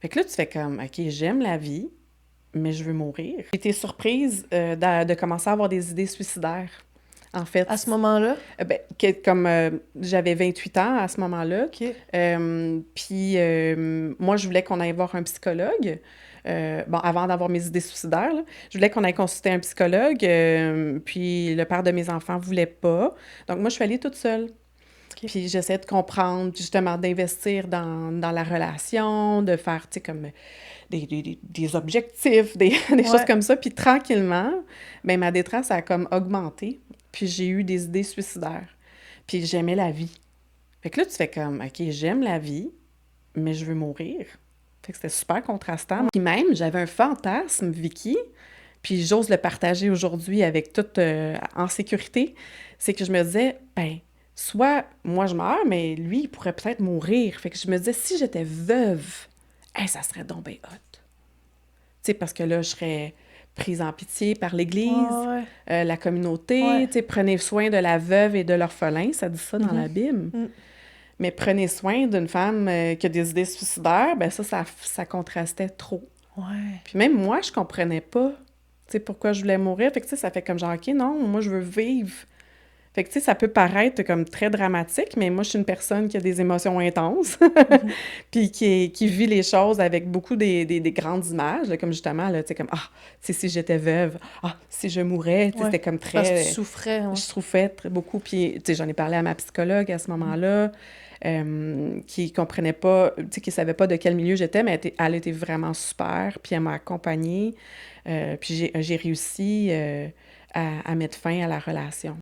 Fait que là, tu fais comme, OK, j'aime la vie, mais je veux mourir. J'ai été surprise de commencer à avoir des idées suicidaires. En fait, À ce moment-là? comme j'avais 28 ans à ce moment-là, OK. puis moi, je voulais qu'on aille voir un psychologue. Bon, avant d'avoir mes idées suicidaires, là, je voulais qu'on aille consulter un psychologue, puis le père de mes enfants voulait pas. Donc moi, je suis allée toute seule. OK. Puis j'essayais de comprendre, justement, d'investir dans la relation, de faire, tu sais, comme des objectifs, des choses Ouais. comme ça. Puis tranquillement, ben ma détresse a comme augmenté. Puis j'ai eu des idées suicidaires. Puis j'aimais la vie. Fait que là, tu fais comme, OK, j'aime la vie, mais je veux mourir. Fait que c'était super contrastant. Puis même, j'avais un fantasme, Vicky, puis j'ose le partager aujourd'hui avec toute en sécurité, c'est que je me disais, ben, soit moi je meurs, mais lui, il pourrait peut-être mourir. Fait que je me disais, si j'étais veuve, hey, ça serait donc ben hot. Tu sais, parce que là, je serais prise en pitié par l'Église, Ouais. la communauté, Ouais. tu sais, prenez soin de la veuve et de l'orphelin, ça dit ça dans Mhm. la Bible. Mm. Mais prenez soin d'une femme qui a des idées suicidaires, ben ça contrastait trop. Ouais. Puis même moi, je comprenais pas, tu sais, pourquoi je voulais mourir. Fait que, tu sais, ça fait comme genre, OK, non, moi, je veux vivre. Fait que, tu sais, ça peut paraître comme très dramatique, mais moi, je suis une personne qui a des émotions intenses, Mhm. puis qui vit les choses avec beaucoup des grandes images, là, comme justement, là, tu sais, comme, ah, tu sais, si j'étais veuve, ah, si je mourais, tu sais, Ouais. c'était comme Parce que tu très... souffrais, Je ouais. souffrais très beaucoup, puis, tu sais, j'en ai parlé à ma psychologue à ce Mhm. moment-là, qui comprenait pas, tu sais, qui savait pas de quel milieu j'étais, mais elle était vraiment super, puis elle m'a accompagnée, puis j'ai réussi à mettre fin à la relation.